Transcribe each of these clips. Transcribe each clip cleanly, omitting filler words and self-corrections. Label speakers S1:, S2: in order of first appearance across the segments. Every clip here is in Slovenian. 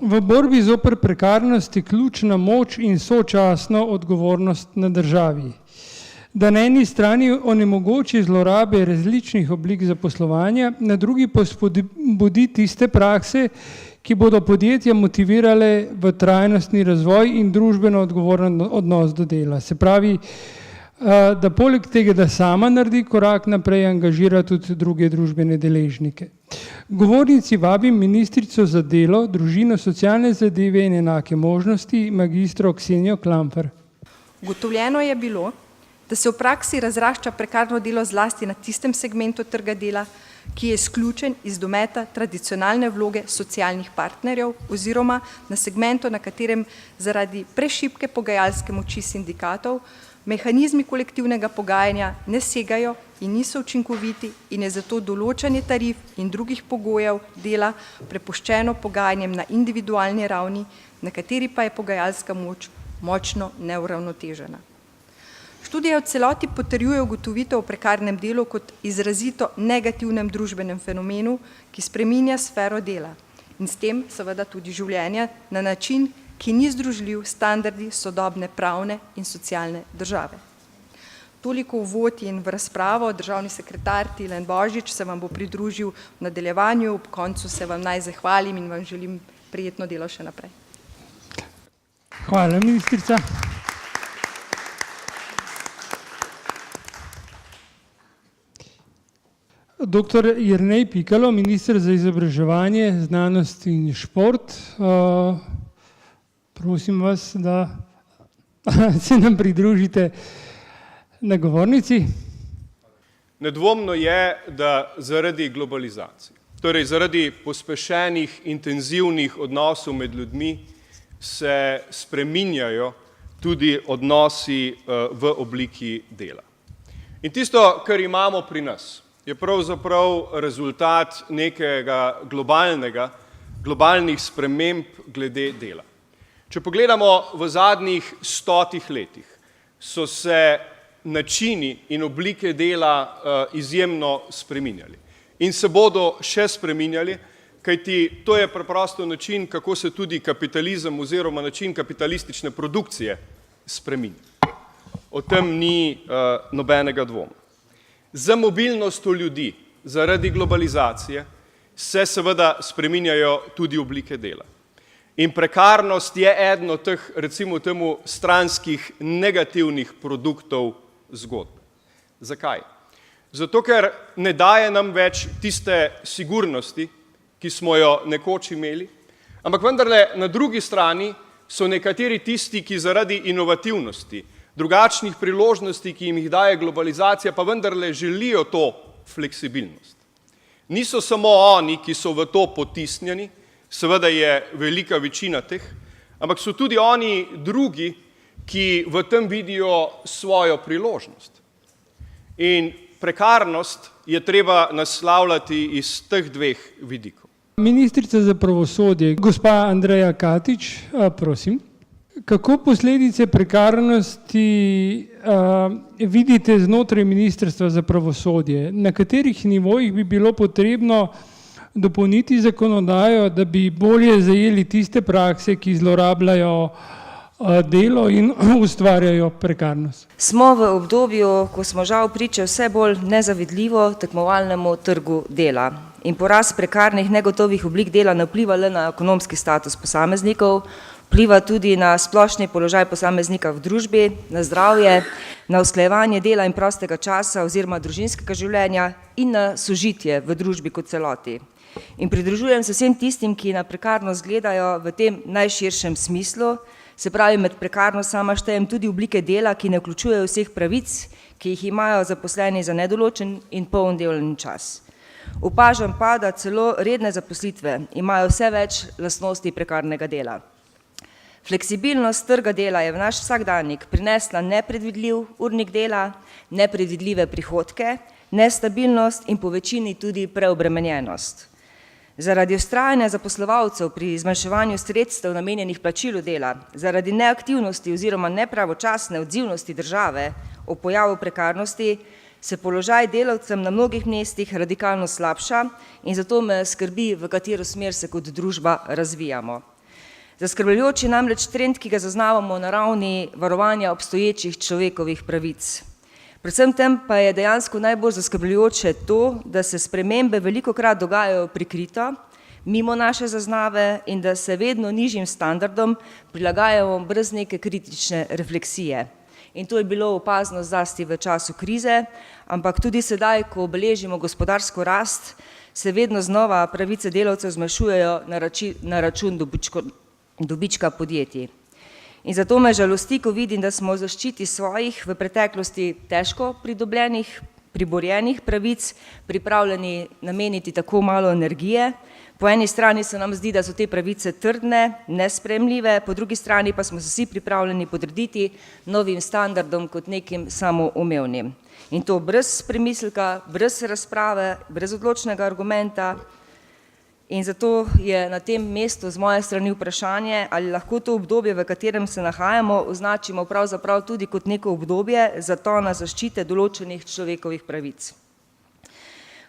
S1: v borbi zoper prekarnost je ključna moč in sočasno odgovornost na državi. Da na eni strani onemogoči zlorabe različnih oblik zaposlovanja, na drugi pa spodbudi tiste prakse, ki bodo podjetja motivirale v trajnostni razvoj in družbeno odgovoren odnos do dela. Se pravi, da poleg tega, da sama naredi korak naprej, angažira tudi druge družbene deležnike. Govornici vabim ministrico za delo, družino, socialne zadeve in enake možnosti, magistro Ksenijo Klampfer.
S2: Ugotovljeno je bilo, da se v praksi razrašča prekarno delo zlasti na tistem segmentu trga dela, ki je izključen iz dometa tradicionalne vloge socialnih partnerjev oziroma na segmentu, na katerem zaradi prešibke pogajalske moči sindikatov mehanizmi kolektivnega pogajanja ne segajo in niso učinkoviti in je zato določanje tarif in drugih pogojev dela prepuščeno pogajanjem na individualni ravni, na kateri pa je pogajalska moč močno neuravnotežena. Študija v celoti potrjuje ugotovitev o prekarnem delu kot izrazito negativnem družbenem fenomenu, ki spreminja sfero dela in s tem seveda tudi življenja na način, ki ni združljiv s standardi sodobne pravne in socialne države. Toliko uvod in v razpravo, državni sekretar Tilen Božič se vam bo pridružil v nadaljevanju, ob koncu se vam naj zahvalim in vam želim prijetno delo še naprej.
S1: Hvala, ministrica. Doktor Jernej Pikalo, minister za izobraževanje, znanost in šport. Prosim vas, da se nam pridružite na govornici.
S3: Nedvomno je, da zaradi globalizacije, torej zaradi pospešenih, intenzivnih odnosov med ljudmi, se spreminjajo tudi odnosi v obliki dela. In tisto, kar imamo pri nas, je pravzaprav rezultat nekega globalnih sprememb glede dela. Če pogledamo v zadnjih 100 letih, so se načini in oblike dela izjemno spreminjali. In se bodo še spreminjali, kajti to je preprosto način, kako se tudi kapitalizem oziroma način kapitalistične produkcije spreminja. O tem ni nobenega dvoma. Za mobilnostjo ljudi, zaradi globalizacije, se seveda spreminjajo tudi oblike dela. In prekarnost je eden od teh, recimo temu, stranskih negativnih produktov zgodbe. Zakaj? Zato, ker ne daje nam več tiste sigurnosti, ki smo jo nekoč imeli, ampak vendarle na drugi strani so nekateri tisti, ki zaradi inovativnosti, drugačnih priložnosti, ki jim jih daje globalizacija, pa vendarle želijo to fleksibilnost. Niso samo oni, ki so v to potisnjeni, seveda je velika večina teh, ampak so tudi oni drugi, ki v tem vidijo svojo priložnost. In prekarnost je treba naslavljati iz teh dveh vidikov.
S1: Ministrica za pravosodje, gospa Andreja Katič, prosim. Kako posledice prekarnosti vidite znotraj Ministrstva za pravosodje? Na katerih nivojih bi bilo potrebno dopolniti zakonodajo, da bi bolje zajeli tiste prakse, ki zlorabljajo delo in ustvarjajo prekarnost?
S4: Smo v obdobju, ko smo žal priča vse bolj nezavidljivo tekmovalnemu trgu dela. In porast prekarnih negotovih oblik dela ne vpliva le na ekonomski status posameznikov, vpliva tudi na splošni položaj posameznika v družbi, na zdravje, na usklajevanje dela in prostega časa oziroma družinskega življenja in na sožitje v družbi kot celoti. In pridružujem se vsem tistim, ki na prekarnost gledajo v tem najširšem smislu, se pravi med prekarnost sama štejem tudi oblike dela, ki ne vključujejo vseh pravic, ki jih imajo zaposleni za nedoločen in poln delovni čas. Opažam pa, da celo redne zaposlitve imajo vse več lastnosti prekarnega dela. Fleksibilnost trga dela je v naš vsakdanjik prinesla nepredvidljiv urnik dela, nepredvidljive prihodke, nestabilnost in po večini tudi preobremenjenost. Zaradi vztrajanja zaposlovalcev pri zmanjševanju sredstev namenjenih plačilu dela, zaradi neaktivnosti oziroma nepravočasne odzivnosti države o pojavu prekarnosti, se položaj delavcem na mnogih mestih radikalno slabša in zato me skrbi, v katero smer se kot družba razvijamo. Zaskrbljujoč je namreč trend, ki ga zaznavamo na ravni varovanja obstoječih človekovih pravic. Predvsem tem pa je dejansko najbolj zaskrbljujoče to, da se spremembe velikokrat dogajajo prikrito, mimo naše zaznave in da se vedno nižjim standardom prilagajamo brez neke kritične refleksije. In to je bilo opazno zlasti v času krize, ampak tudi sedaj, ko obeležimo gospodarsko rast, se vedno znova pravice delavcev zmanjšujejo na račun dobička podjetij. In zato me žalosti, ko vidim, da smo v zaščiti svojih v preteklosti težko priborjenih pravic pripravljeni nameniti tako malo energije. Po eni strani se nam zdi, da so te pravice trdne, nesprejemljive, po drugi strani pa smo se vsi pripravljeni podrediti novim standardom kot nekim samoumevnim. In to brez premisleka, brez razprave, brez odločnega argumenta. In zato je na tem mestu z moje strani vprašanje, ali lahko to obdobje, v katerem se nahajamo, označimo pravzaprav tudi kot neko obdobje zatona zaščite določenih človekovih pravic.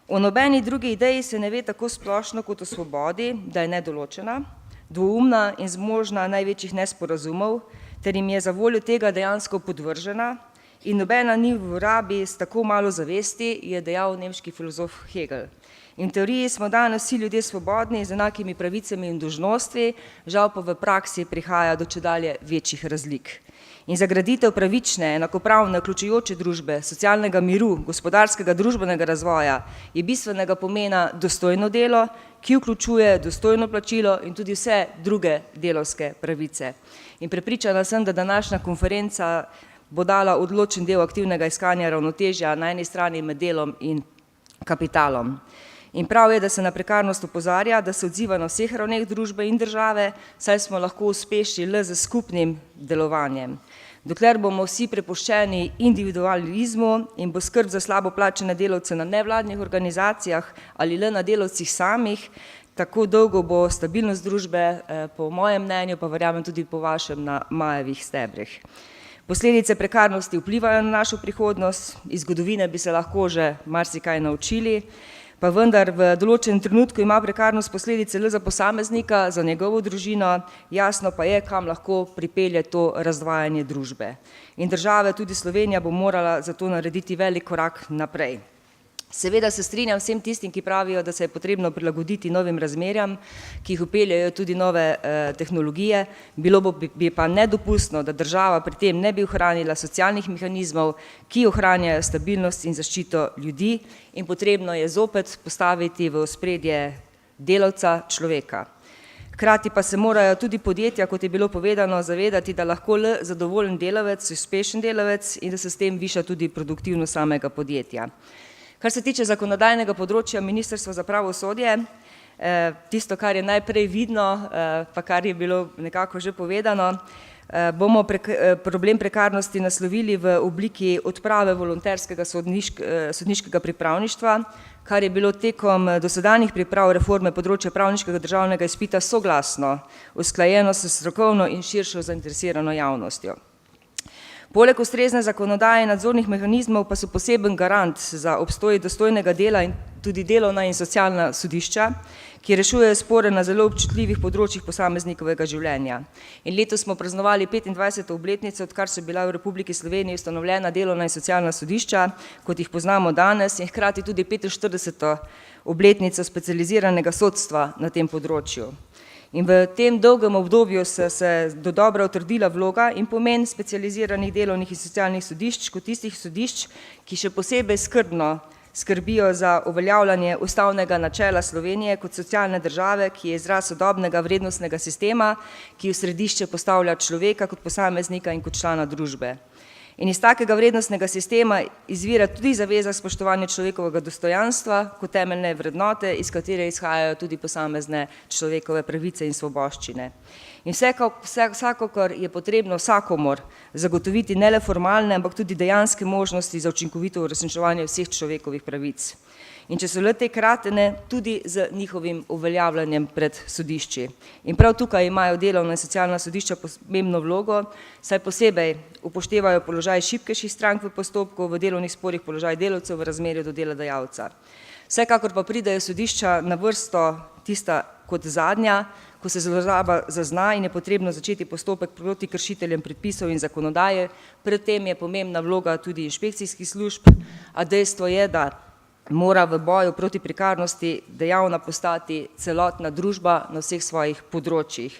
S4: O nobeni drugi ideji se ne ve tako splošno kot o svobodi, da je nedoločena, dvoumna in zmožna največjih nesporazumov, ter jim je za voljo tega dejansko podvržena in nobena ni v rabi s tako malo zavesti, je dejal nemški filozof Hegel. In v teoriji smo danes vsi ljudje svobodni z enakimi pravicami in dolžnostmi, žal pa v praksi prihaja do čedalje večjih razlik. In za graditev pravične, enakopravne, vključujoče družbe, socialnega miru, gospodarskega, družbenega razvoja je bistvenega pomena dostojno delo, ki vključuje dostojno plačilo in tudi vse druge delavske pravice. In prepričana sem, da današnja konferenca bo dala odločen del aktivnega iskanja ravnotežja na eni strani med delom in kapitalom. In prav je, da se na prekarnost opozarja, da se odziva na vseh ravneh družbe in države, saj smo lahko uspešni le z skupnim delovanjem. Dokler bomo vsi prepuščeni individualizmu in bo skrb za slabo plačene delavce na nevladnih organizacijah ali le na delavcih samih, tako dolgo bo stabilnost družbe, po mojem mnenju, pa verjamem tudi po vašem, na majevih stebrih. Posledice prekarnosti vplivajo na našo prihodnost, iz zgodovine bi se lahko že marsikaj naučili, pa vendar v določenem trenutku ima prekarnost posledice le za posameznika, za njegovo družino, jasno pa je, kam lahko pripelje to razdvajanje družbe. In država, tudi Slovenija, bo morala zato narediti velik korak naprej. Seveda se strinjam vsem tistim, ki pravijo, da se je potrebno prilagoditi novim razmerjam, ki jih vpeljajo tudi nove tehnologije, bilo bi pa nedopustno, da država pri tem ne bi ohranila socialnih mehanizmov, ki ohranjajo stabilnost in zaščito ljudi, in potrebno je zopet postaviti v ospredje delavca, človeka. Hkrati pa se morajo tudi podjetja, kot je bilo povedano, zavedati, da lahko le zadovoljen delavec, uspešen delavec in da se s tem viša tudi produktivnost samega podjetja. Kar se tiče zakonodajnega področja Ministrstva za pravosodje, tisto, kar je najprej vidno, pa kar je bilo nekako že povedano, bomo problem prekarnosti naslovili v obliki odprave volonterskega sodniškega pripravništva, kar je bilo tekom dosedanjih priprav reforme področja pravniškega državnega izpita soglasno, usklajeno s strokovno in širšo zainteresirano javnostjo. Poleg ustrezne zakonodaje in nadzornih mehanizmov pa so poseben garant za obstoj dostojnega dela in tudi delovna in socialna sodišča, ki rešujejo spore na zelo občutljivih področjih posameznikovega življenja. In letos smo praznovali 25. obletnico, odkar so bila v Republiki Sloveniji ustanovljena delovna in socialna sodišča, kot jih poznamo danes, in hkrati tudi 45. obletnico specializiranega sodstva na tem področju. In v tem dolgem obdobju se dodobra utrdila vloga in pomen specializiranih delovnih in socialnih sodišč kot tistih sodišč, ki še posebej skrbno skrbijo za uveljavljanje ustavnega načela Slovenije kot socialne države, ki je izraz sodobnega vrednostnega sistema, ki v središče postavlja človeka kot posameznika in kot člana družbe. In iz takega vrednostnega sistema izvira tudi zaveza spoštovanja človekovega dostojanstva kot temeljne vrednote, iz katere izhajajo tudi posamezne človekove pravice in svoboščine. In vsekakor je potrebno vsakomur zagotoviti ne le formalne, ampak tudi dejanske možnosti za učinkovito uresničevanje vseh človekovih pravic. In če so le te kratene, tudi z njihovim uveljavljanjem pred sodišči. In prav tukaj imajo delovna in socialna sodišča pomembno vlogo, saj posebej upoštevajo položaj šibkejših strank v postopku, v delovnih sporih položaj delavcev v razmerju do delodajalca. Vsekakor pa pridejo sodišča na vrsto tista kot zadnja, ko se zloraba zazna in je potrebno začeti postopek proti kršiteljem predpisov in zakonodaje. Predtem je pomembna vloga tudi inšpekcijskih služb, a dejstvo je, da mora v boju proti prekarnosti dejavna postati celotna družba na vseh svojih področjih.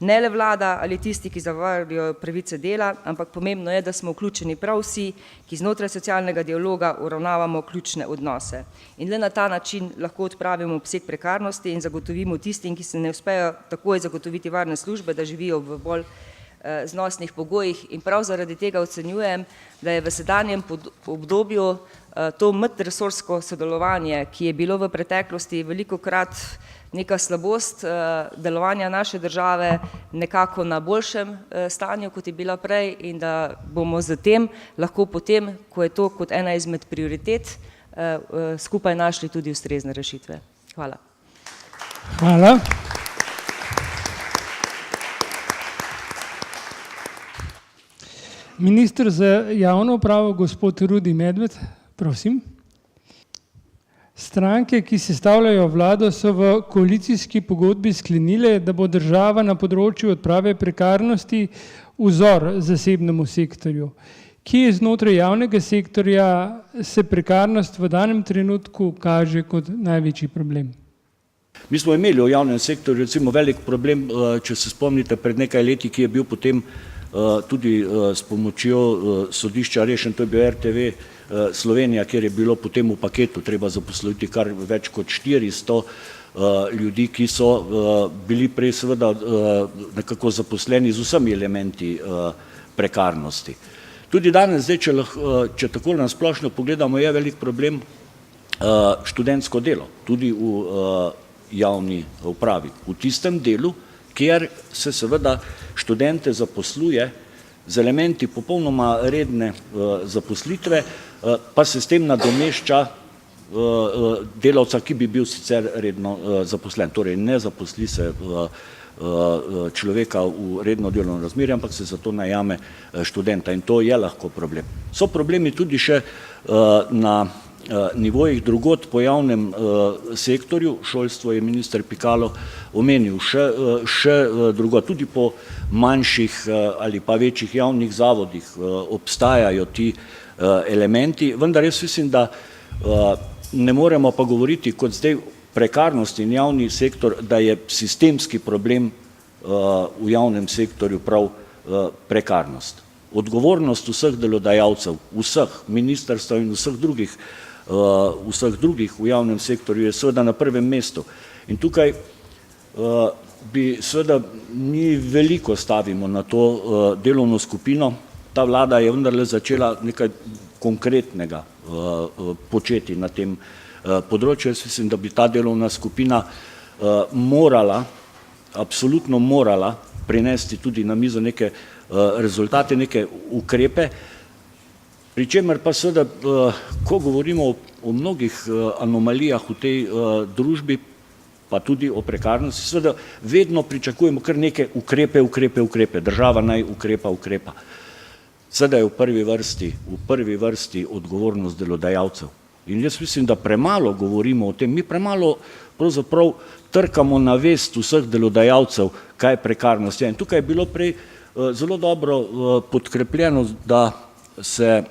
S4: Ne le vlada ali tisti, ki zavarjajo pravice dela, ampak pomembno je, da smo vključeni prav vsi, ki znotraj socialnega dialoga uravnavamo ključne odnose. In le na ta način lahko odpravimo obseg prekarnosti in zagotovimo tistim, ki se ne uspejo takoj zagotoviti varne službe, da živijo v bolj znosnih pogojih. In prav zaradi tega ocenjujem, da je v sedanjem obdobju to medresorsko sodelovanje, ki je bilo v preteklosti velikokrat neka slabost delovanja naše države, nekako na boljšem stanju, kot je bila prej, in da bomo z tem lahko potem, ko je to kot ena izmed prioritet, skupaj našli tudi ustrezne rešitve. Hvala.
S1: Hvala. Minister za javno upravo, gospod Rudi Medved, prosim. Stranke, ki sestavljajo vlado, so v koalicijski pogodbi sklenile, da bo država na področju odprave prekarnosti vzor zasebnemu sektorju. Kje znotraj javnega sektorja se prekarnost v danem trenutku kaže kot največji problem?
S5: Mi smo imeli v javnem sektorju recimo velik problem, če se spomnite, pred nekaj leti, ki je bil potem tudi s pomočjo sodišča rešen, to je bil RTV Slovenija, kjer je bilo potem v paketu treba zaposliti kar več kot 400 ljudi, ki so bili prej seveda nekako zaposleni z vsemi elementi prekarnosti. Tudi danes, zdaj, če tako na splošno pogledamo, je velik problem študentsko delo, tudi v javni upravi. V tistem delu, kjer se seveda študente zaposluje z elementi popolnoma redne zaposlitve, pa se s tem nadomešča delavca, ki bi bil sicer redno zaposlen. Torej ne zaposli se človeka v redno delovno razmerje, ampak se zato najame študenta, in to je lahko problem. So problemi tudi še na nivojih drugod po javnem sektorju, šolstvo je minister Pikalo omenil, še drugod, tudi po manjših ali pa večjih javnih zavodih obstajajo ti elementi, vendar jaz mislim, da ne moremo pa govoriti kot zdaj prekarnost in javni sektor, da je sistemski problem v javnem sektorju prav prekarnost. Odgovornost vseh delodajalcev, vseh ministrstev in vseh drugih v javnem sektorju je seveda na prvem mestu. In tukaj bi seveda mi veliko stavimo na to delovno skupino. Ta vlada je vendarle začela nekaj konkretnega početi na tem področju. Jaz mislim, da bi ta delovna skupina morala, absolutno morala prinesti tudi na mizo neke rezultate, neke ukrepe, pri čemer pa seveda, ko govorimo o mnogih anomalijah v tej družbi, pa tudi o prekarnosti, seveda vedno pričakujemo kar neke ukrepe, država naj ukrepa. Seveda je v prvi vrsti odgovornost delodajalcev. In jaz mislim, da premalo govorimo o tem, mi premalo pravzaprav trkamo na vest vseh delodajalcev, kaj prekarnost je. In tukaj je bilo prej zelo dobro podkrepljeno, da se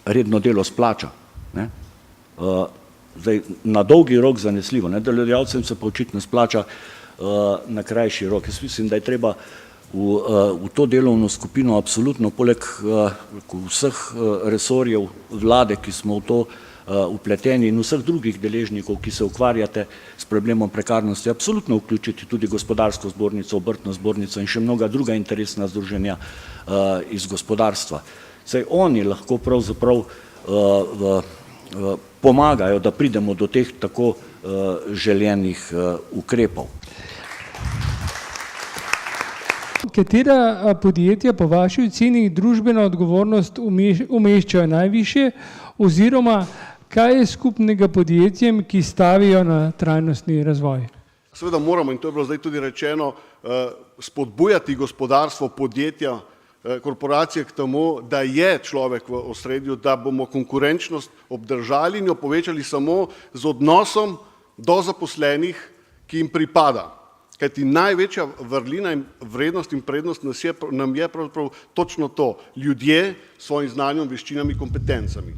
S5: redno delo splača. Zdaj, na dolgi rok zanesljivo, delodajalcem se pa očitno splača na krajši rok. Jaz mislim, da je treba v to delovno skupino absolutno, poleg vseh resorjev vlade, ki smo v to vpleteni, in vseh drugih deležnikov, ki se ukvarjate s problemom prekarnosti, absolutno vključiti tudi gospodarsko zbornico, obrtno zbornico in še mnoga druga interesna združenja iz gospodarstva. Saj oni lahko pravzaprav pomagajo, da pridemo do teh tako želenih ukrepov.
S1: Katera podjetja po vaši oceni družbeno odgovornost umeščajo najvišje, oziroma kaj je skupnega podjetjem, ki stavijo na trajnostni razvoj?
S6: Seveda moramo, in to je bilo zdaj tudi rečeno, spodbujati gospodarstvo, podjetja, korporacije k temu, da je človek v ospredju, da bomo konkurenčnost obdržali in jo povečali samo z odnosom do zaposlenih, ki jim pripada. Kajti največja vrlina in vrednost in prednost nam je pravzaprav točno to, ljudje s svojim znanjem, veščinami, kompetencami.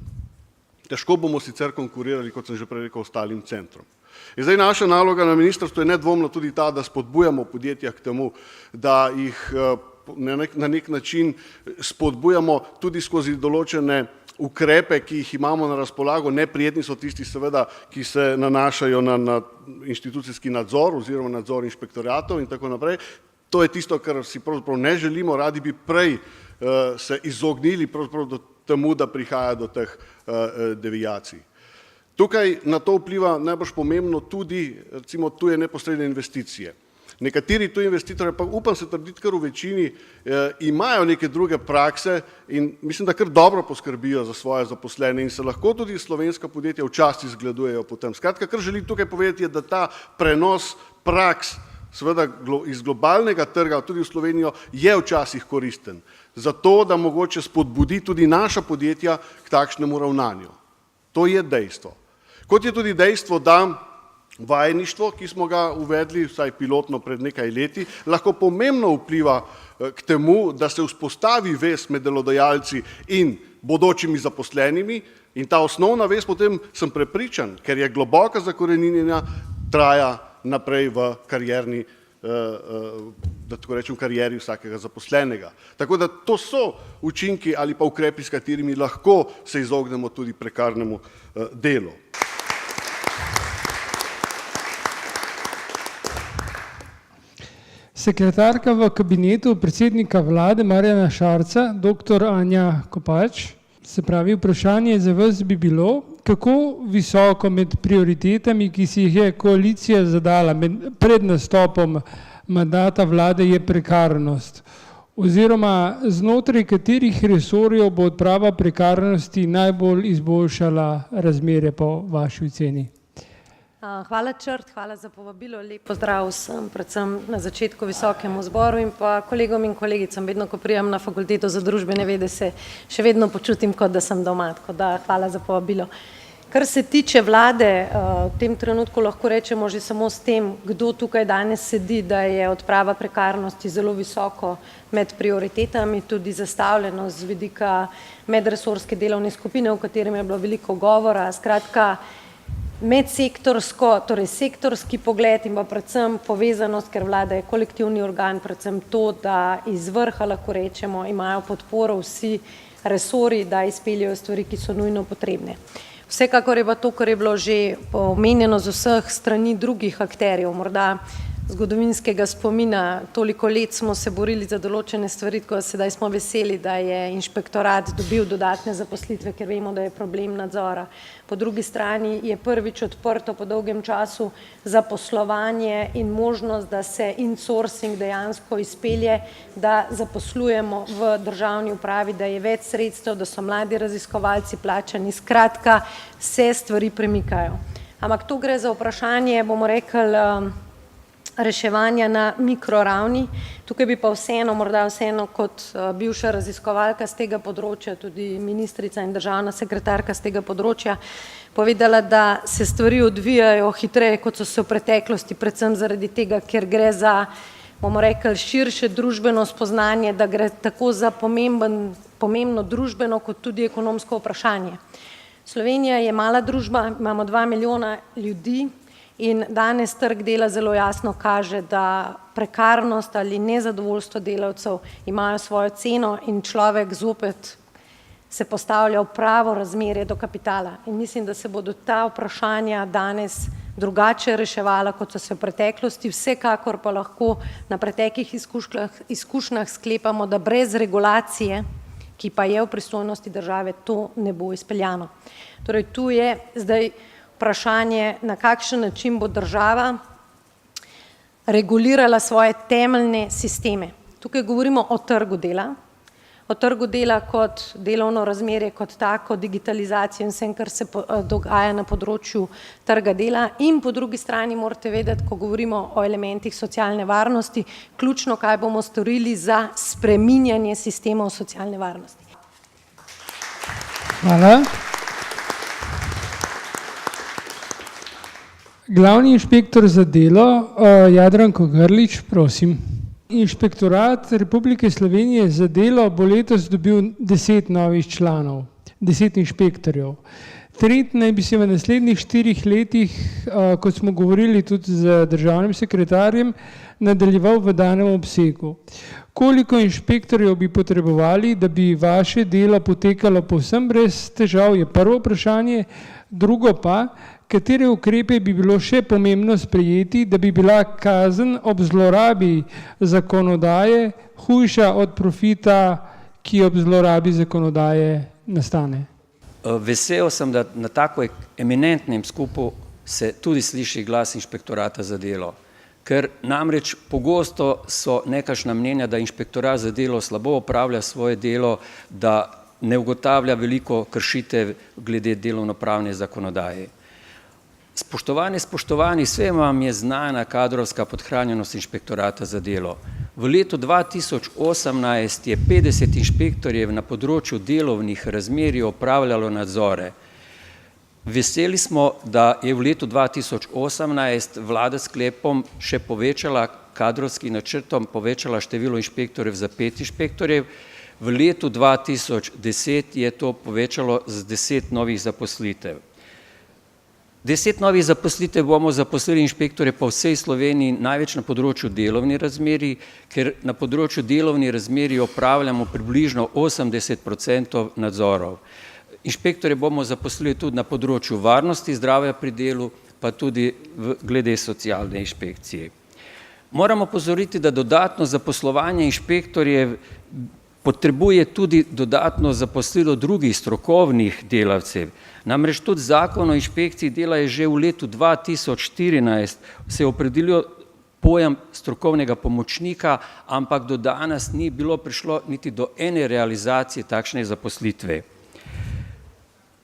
S6: Težko bomo sicer konkurirali, kot sem že prej rekel, ostalim centrom. In zdaj naša naloga na ministrstvu je nedvomno tudi ta, da spodbujamo podjetja k temu, da jih na nek način spodbujamo tudi skozi določene ukrepe, ki jih imamo na razpolago. Neprijetni so tisti seveda, ki se nanašajo na inštitucijski nadzor oziroma nadzor inšpektoratov in tako naprej. To je tisto, kar si pravzaprav ne želimo, radi bi prej se izognili pravzaprav temu, da prihaja do teh deviacij. Tukaj na to vpliva najbolj pomembno tudi, recimo, tuje neposredne investicije. Nekateri tuji investitorji, pa upam se trditi kar v večini, imajo neke druge prakse in mislim, da kar dobro poskrbijo za svoje zaposlene in se lahko tudi slovenska podjetja včasih zgledujejo po tem. Skratka, kar želim tukaj povedati, je, da ta prenos praks seveda iz globalnega trga tudi v Slovenijo je včasih koristen. Zato, da mogoče spodbudi tudi naša podjetja k takšnemu ravnanju. To je dejstvo. Kot je tudi dejstvo, da vajeništvo, ki smo ga uvedli, vsaj pilotno pred nekaj leti, lahko pomembno vpliva k temu, da se vzpostavi vez med delodajalci in bodočimi zaposlenimi in ta osnovna vez potem, sem prepričan, ker je globoka zakoreninjena, traja naprej v karierni, da tako rečem, karieri vsakega zaposlenega. Tako da to so učinki ali pa ukrepi, s katerimi lahko se izognemo tudi prekarnemu delu.
S1: Sekretarka v kabinetu predsednika vlade Marjana Šarca, dr. Anja Kopač, se pravi, vprašanje za vas bi bilo, kako visoko med prioritetami, ki si jih je koalicija zadala pred nastopom mandata vlade, je prekarnost, oziroma znotraj katerih resorjev bo odprava prekarnosti najbolj izboljšala razmere po vaši oceni?
S7: Hvala Črt, hvala za povabilo, lep pozdrav vsem, predvsem na začetku visokemu zboru in pa kolegom in kolegicam. Vedno, ko prijam na fakulteto za družbene vede, se še vedno počutim, kot da sem doma, tako da hvala za povabilo. Kar se tiče vlade, v tem trenutku lahko rečemo že samo s tem, kdo tukaj danes sedi, da je odprava prekarnosti zelo visoko med prioritetami, tudi zastavljeno z vidika medresorske delovne skupine, v katerem je bilo veliko govora. Skratka, medsektorsko, torej sektorski pogled in pa predvsem povezanost, ker vlada je kolektivni organ, predvsem to, da iz vrha lahko rečemo, imajo podporo vsi resorji, da izpeljajo stvari, ki so nujno potrebne. Vsekakor je pa to, kar je bilo že omenjeno z vseh strani drugih akterjev, morda zgodovinskega spomina, toliko let smo se borili za določene stvari, tako da sedaj smo veseli, da je inšpektorat dobil dodatne zaposlitve, ker vemo, da je problem nadzora. Po drugi strani je prvič odprto po dolgem času zaposlovanje in možnost, da se insourcing dejansko izpelje, da zaposlujemo v državni upravi, da je več sredstev, da so mladi raziskovalci plačani, skratka, se stvari premikajo. Ampak tu gre za vprašanje, bomo rekli, reševanja na mikroravni. Tukaj bi pa morda vseeno kot bivša raziskovalka z tega področja, tudi ministrica in državna sekretarka z tega področja, povedala, da se stvari odvijajo hitreje, kot so se v preteklosti, predvsem zaradi tega, ker gre za, bomo rekli, širše družbeno spoznanje, da gre tako za pomembno družbeno kot tudi ekonomsko vprašanje. Slovenija je mala družba, imamo 2 milijona ljudi, in danes trg dela zelo jasno kaže, da prekarnost ali nezadovoljstvo delavcev imajo svojo ceno in človek zopet se postavlja v pravo razmerje do kapitala. In mislim, da se bodo ta vprašanja danes drugače reševala, kot so se v preteklosti. Vsekakor pa lahko na preteklih izkušnjah sklepamo, da brez regulacije, ki pa je v pristojnosti države, to ne bo izpeljano. Torej, tu je zdaj vprašanje, na kakšen način bo država regulirala svoje temeljne sisteme. Tukaj govorimo o trgu dela kot delovno razmerje, kot tako digitalizacijo in vsem, kar se dogaja na področju trga dela. In po drugi strani morate vedeti, ko govorimo o elementih socialne varnosti, ključno, kaj bomo storili za spreminjanje sistemov socialne varnosti.
S1: Hvala. Glavni inšpektor za delo, Jadranko Grlič, prosim. Inšpektorat Republike Slovenije za delo bo letos dobil 10 novih članov, 10 inšpektorjev. Trend naj bi se v naslednjih 4 letih, kot smo govorili tudi z državnim sekretarjem, nadaljeval v danem obsegu. Koliko inšpektorjev bi potrebovali, da bi vaše delo potekalo povsem brez težav, je prvo vprašanje. Drugo pa, katere ukrepe bi bilo še pomembno sprejeti, da bi bila kazen ob zlorabi zakonodaje hujša od profita, ki ob zlorabi zakonodaje nastane?
S8: Vesel sem, da na tako eminentnem skupu se tudi sliši glas inšpektorata za delo. Ker namreč pogosto so nekašna mnenja, da inšpektorat za delo slabo opravlja svoje delo, da ne ugotavlja veliko kršitev glede delovnopravne zakonodaje. Spoštovani, vsem vam je znana kadrovska podhranjenost inšpektorata za delo. V letu 2018 je 50 inšpektorjev na področju delovnih razmerij opravljalo nadzore. Veseli smo, da je v letu 2018 vlada sklepom še povečala kadrovski načrtom, povečala število inšpektorjev za 5 inšpektorjev. V letu 2010 je to povečalo z 10 novih zaposlitev. 10 novih zaposlitev bomo zaposlili inšpektore po vsej Sloveniji, največ na področju delovnih razmerij, ker na področju delovnih razmerij opravljamo približno 80% nadzorov. Inšpektore bomo zaposlili tudi na področju varnosti, zdravja pri delu, pa tudi glede socialne inšpekcije. Moramo opozoriti, da dodatno zaposlovanje inšpektorjev potrebuje tudi dodatno zaposlilo drugih strokovnih delavcev. Namreč tudi zakon o inšpekciji dela je že v letu 2014 se opredelil pojem strokovnega pomočnika, ampak do danes ni bilo prišlo niti do ene realizacije takšne zaposlitve.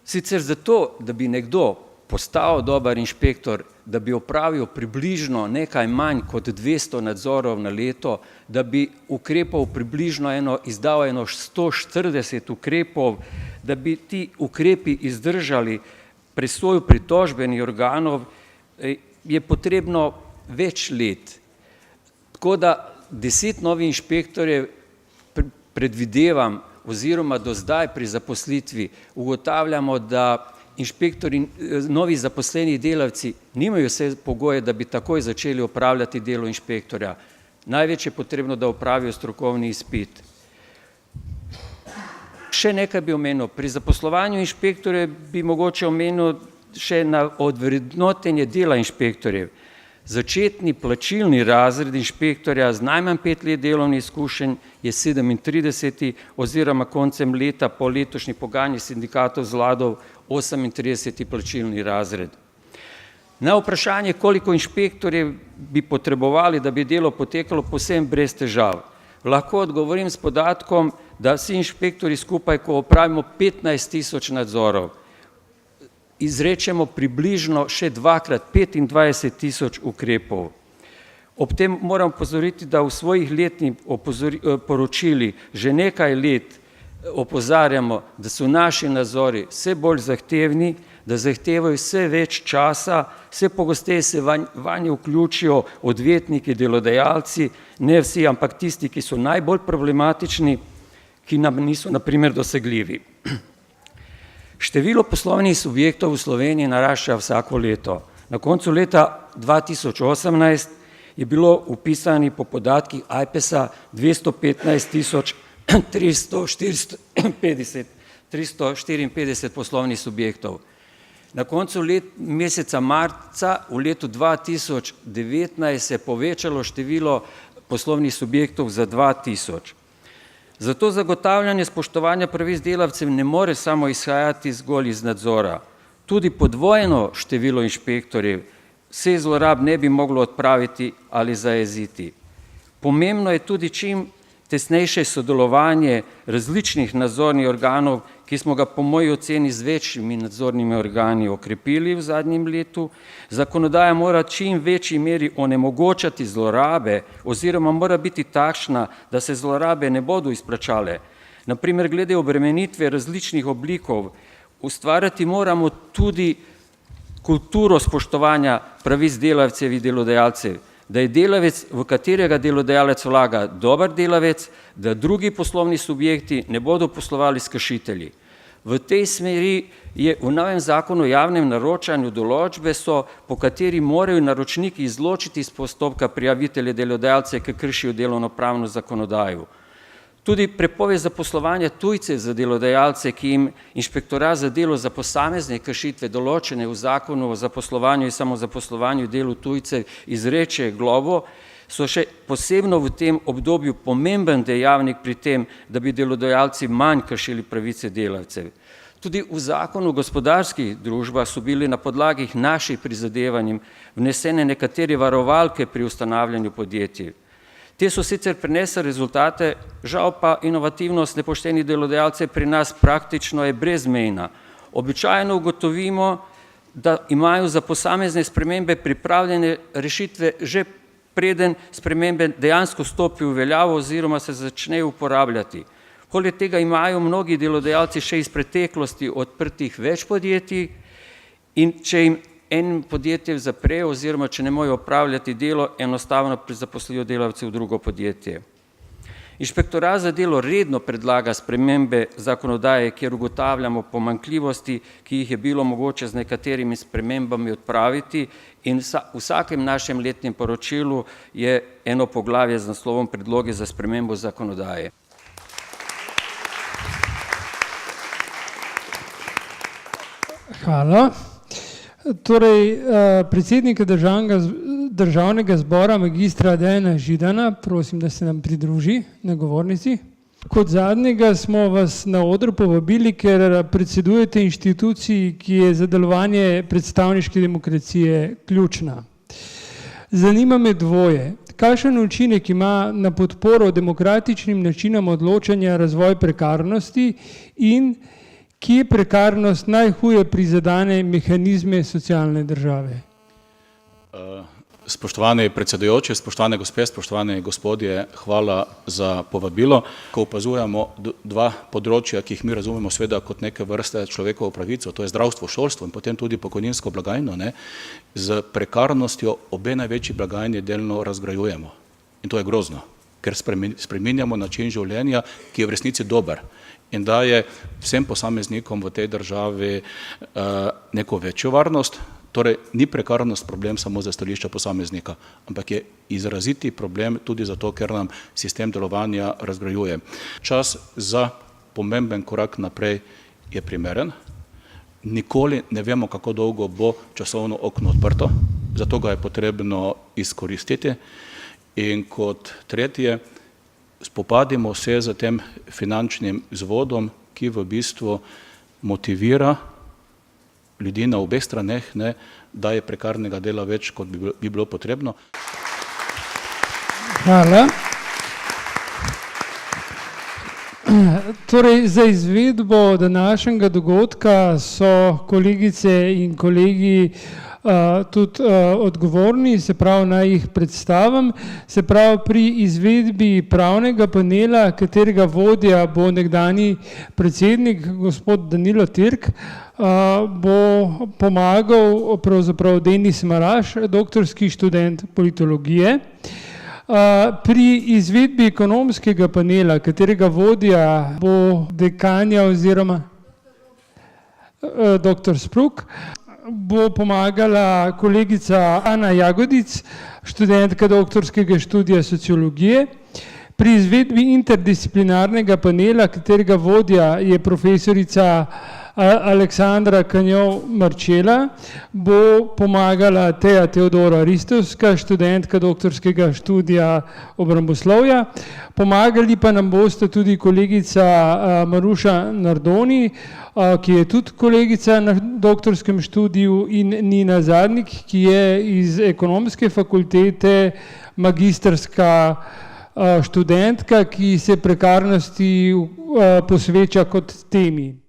S8: Sicer zato, da bi nekdo postal dober inšpektor, da bi opravil približno nekaj manj kot 200 nadzorov na leto, da bi ukrepal približno izdal 140 ukrepov, da bi ti ukrepi izdržali presojo pritožbenih organov, je potrebno več let. Tako da 10 novih inšpektorjev predvidevam, oziroma do zdaj pri zaposlitvi ugotavljamo, da inšpektori, novi zaposleni delavci nimajo vse pogoje, da bi takoj začeli opravljati delo inšpektorja. Največ je potrebno, da opravijo strokovni izpit. Še nekaj bi omenil. Pri zaposlovanju inšpektorjev bi mogoče omenil še na odvrednotenje dela inšpektorjev. Začetni plačilni razred inšpektorja z najmanj 5 let delovnih izkušenj je 37. oziroma koncem leta po letošnjih pogajanjih sindikatov z vlado 38. plačilni razred. Na vprašanje, koliko inšpektorjev bi potrebovali, da bi delo potekalo povsem brez težav, lahko odgovorim s podatkom, da vsi inšpektori skupaj, ko opravimo 15.000 nadzorov, izrečemo približno še dvakrat 25.000 ukrepov. Ob tem moram opozoriti, da v svojih letnih poročili že nekaj let opozarjamo, da so naši nadzori vse bolj zahtevni, da zahtevajo vse več časa, vse pogosteje se vanje vključijo odvetniki, delodajalci, ne vsi, ampak tisti, ki so najbolj problematični, ki nam niso na primer dosegljivi. Število poslovnih subjektov v Sloveniji narašča vsako leto. Na koncu leta 2018 je bilo vpisanih po podatkih AJPES-a 215.354 poslovnih subjektov. Na koncu meseca marca v letu 2019 se je povečalo število poslovnih subjektov za 2000. Zato zagotavljanje spoštovanja pravic delavcev ne more samo izhajati zgolj iz nadzora. Tudi podvojeno število inšpektorjev vse zlorab ne bi moglo odpraviti ali zajeziti. Pomembno je tudi čim tesnejše sodelovanje različnih nadzornih organov, ki smo ga po moji oceni z večjimi nadzornimi organi okrepili v zadnjem letu. Zakonodaja mora čim večji meri onemogočati zlorabe oziroma mora biti takšna, da se zlorabe ne bodo izplačale. Na primer, glede obremenitve različnih oblikov, ustvarjati moramo tudi kulturo spoštovanja pravic delavcev in delodajalcev, da je delavec, v katerega delodajalec vlaga, dober delavec, da drugi poslovni subjekti ne bodo poslovali s kršitelji. V tej smeri je v novem zakonu o javnem naročanju določbe so, po kateri morajo naročniki izločiti iz postopka prijavitelje delodajalce, ki kršijo delovnopravno zakonodajo. Tudi prepoved zaposlovanja tujcev za delodajalce, ki jim inšpektorat za delo za posamezne kršitve določene v zakonu o zaposlovanju in samozaposlovanju delu tujcev izreče globo, so še posebno v tem obdobju pomemben dejavnik pri tem, da bi delodajalci manj kršili pravice delavcev. Tudi v zakonu o gospodarskih družbah so bili na podlagi naših prizadevanj vnesene nekatere varovalke pri ustanavljanju podjetij. Te so sicer prinesle rezultate, žal pa inovativnost nepoštenih delodajalcev pri nas praktično je brezmejna. Običajno ugotovimo, da imajo za posamezne spremembe pripravljene rešitve že preden spremembe dejansko stopijo v veljavo oziroma se začnejo uporabljati. Poleg tega imajo mnogi delodajalci še iz preteklosti odprtih več podjetij in če jim en podjetje zaprejo oziroma če ne morejo opravljati delo, enostavno zaposlijo delavce v drugo podjetje. Inšpektorat za delo redno predlaga spremembe zakonodaje, kjer ugotavljamo pomanjkljivosti, ki jih je bilo mogoče z nekaterimi spremembami odpraviti, in v vsakem našem letnem poročilu je eno poglavje z naslovom Predloge za spremembo zakonodaje.
S1: Hvala. Torej, predsednika Državnega zbora magistra Dejana Židana, prosim, da se nam pridruži na govornici. Kot zadnjega smo vas na odr povabili, ker predsedujete inštituciji, ki je za delovanje predstavniške demokracije ključna. Zanima me dvoje. Kakšen učinek ima na podporo demokratičnim načinom odločanja razvoj prekarnosti in kje prekarnost najhuje prizadene mehanizme socialne države?
S9: Spoštovani predsedujoči, spoštovane gospe, spoštovani gospodje, hvala za povabilo. Ko opazujemo dva področja, ki jih mi razumemo seveda kot neke vrste človekovo pravico, to je zdravstvo, šolstvo in potem tudi pokojninsko blagajno, z prekarnostjo obe največji blagajni delno razgrajujemo. In to je grozno, ker spreminjamo način življenja, ki je v resnici dober in daje vsem posameznikom v tej državi neko večjo varnost. Torej, ni prekarnost problem samo za stališča posameznika, ampak je izraziti problem tudi zato, ker nam sistem delovanja razgrajuje. Čas za pomemben korak naprej je primeren. Nikoli ne vemo, kako dolgo bo časovno okno odprto, zato ga je potrebno izkoristiti. In kot tretje, spopadimo se z tem finančnim vzvodom, ki v bistvu motivira ljudi na obeh straneh, da je prekarnega dela več, kot bi bilo potrebno.
S1: Hvala. Torej, za izvedbo današnjega dogodka so kolegice in kolegi tudi odgovorni, se pravi, naj jih predstavim. Se pravi, pri izvedbi pravnega panela, katerega vodja bo nekdanji predsednik, gospod Danilo Tirk, bo pomagal pravzaprav Denis Maraš, doktorski študent politologije. Pri izvedbi ekonomskega panela, katerega vodja bo dekanja oziroma doktor Spruk, bo pomagala kolegica Ana Jagodic, študentka doktorskega študija sociologije. Pri izvedbi interdisciplinarnega panela, katerega vodja je profesorica Aleksandra Kanjov-Marčela, bo pomagala Teja Teodora Ristovska, študentka doktorskega študija obramboslovja. Pomagali pa nam boste tudi kolegica Maruša Nardoni, ki je tudi kolegica na doktorskem študiju, in Nina Zadnik, ki je iz ekonomske fakultete magistrska študentka, ki se prekarnosti posveča kot temi.